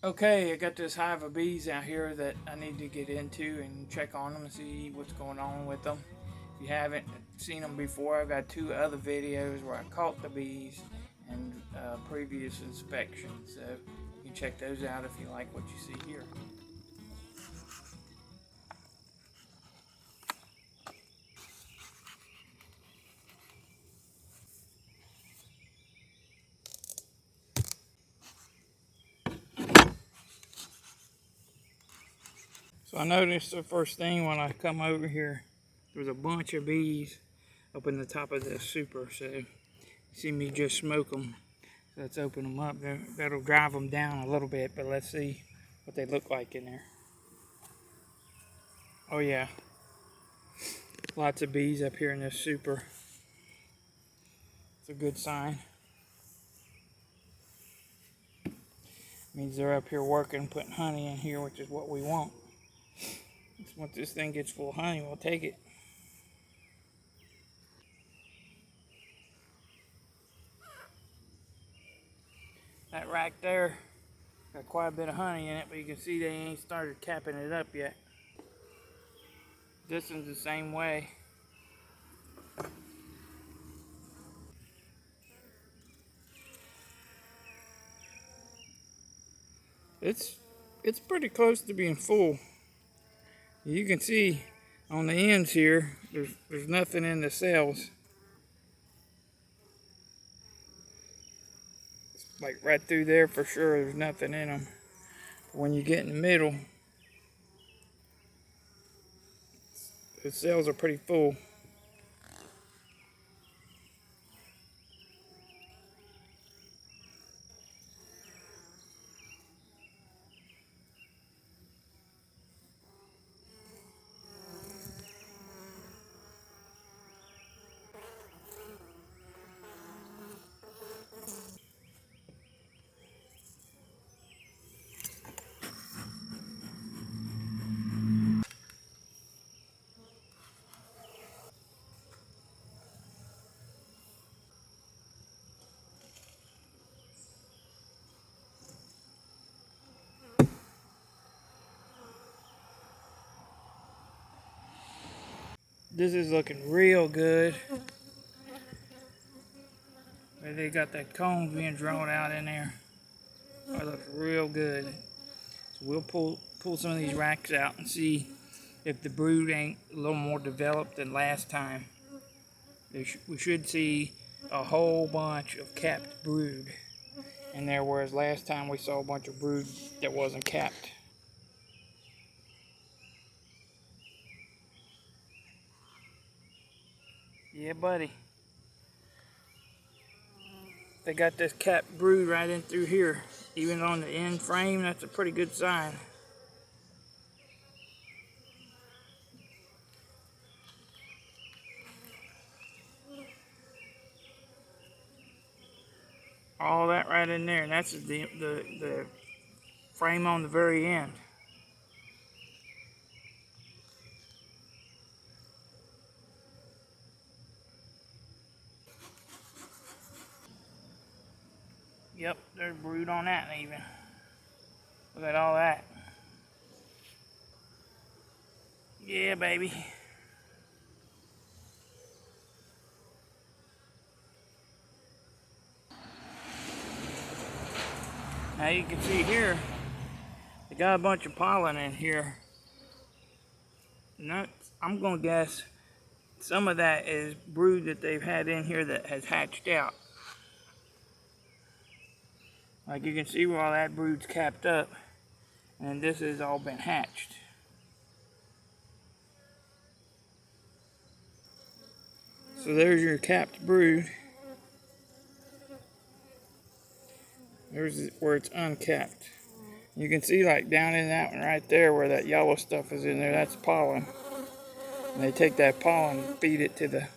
Okay, I got this hive of bees out here that I need to get into and check on them and see what's going on with them. If you haven't seen them before, I've got two other videos where I caught the bees and previous inspections. So you can check those out if you like what you see here. So I noticed the first thing when I come over here, there's a bunch of bees up in the top of this super. So you see me just smoke them. So let's open them up. That'll drive them down a little bit, but let's see what they look like in there. Oh yeah, lots of bees up here in this super. It's a good sign. Means they're up here working, putting honey in here, which is what we want. Once this thing gets full of honey, we'll take it. That rack there got quite a bit of honey in it, but you can see they ain't started capping it up yet. This one's the same way. It's pretty close to being full. You can see on the ends here, there's nothing in the cells. Like right through there for sure, there's nothing in them. When you get in the middle, the cells are pretty full. This is looking real good. They got that comb being drawn out in there. That looks real good. So we'll pull some of these racks out and see if the brood ain't a little more developed than last time. We should see a whole bunch of capped brood in there, whereas last time we saw a bunch of brood that wasn't capped. Yeah, buddy. They got this capped brood right in through here. Even on the end frame, that's a pretty good sign. All that right in there, and that's the frame on the very end. Yep, there's brood on that even. Look at all that. Yeah, baby. Now you can see here, they got a bunch of pollen in here. I'm gonna guess some of that is brood that they've had in here that has hatched out. Like you can see where all that brood's capped up, and this has all been hatched. So there's your capped brood. There's where it's uncapped. You can see like down in that one right there where that yellow stuff is in there, that's pollen. And they take that pollen and feed it to the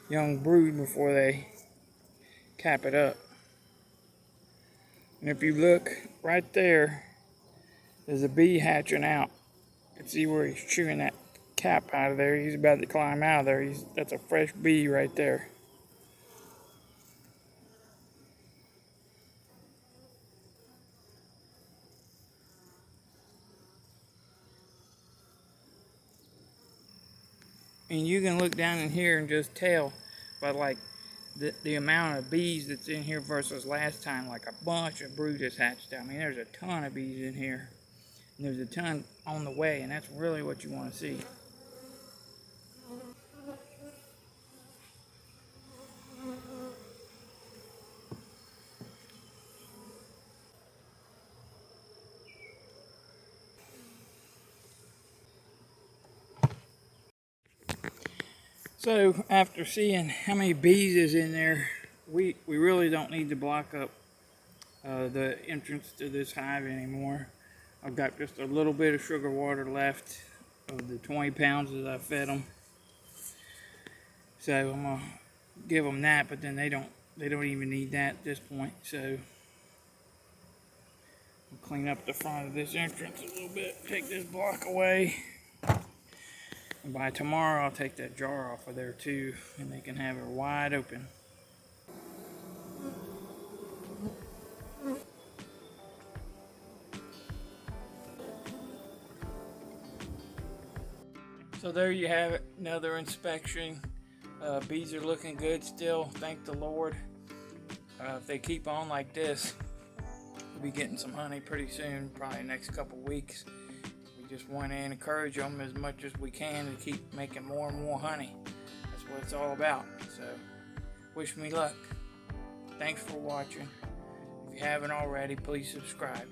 young brood before they cap it up. And if you look right there, there's a bee hatching out. You can see where he's chewing that cap out of there. He's about to climb out of there. That's a fresh bee right there. And you can look down in here and just tell by like the amount of bees that's in here versus last time. Like a bunch of brood has hatched out. I mean, there's a ton of bees in here. And there's a ton on the way, and that's really what you want to see. So after seeing how many bees is in there, we really don't need to block up the entrance to this hive anymore. I've got just a little bit of sugar water left of the 20 pounds that I fed them. So I'm gonna give them that, but then they don't even need that at this point. So I'll clean up the front of this entrance a little bit, take this block away. And by tomorrow I'll take that jar off of there too, and they can have it wide open. So there you have it, another inspection. Bees are looking good still, thank the Lord. If they keep on like this, we'll be getting some honey pretty soon, probably next couple weeks. We just want to encourage them as much as we can to keep making more and more honey. That's what it's all about. So, wish me luck. Thanks for watching. If you haven't already, please subscribe.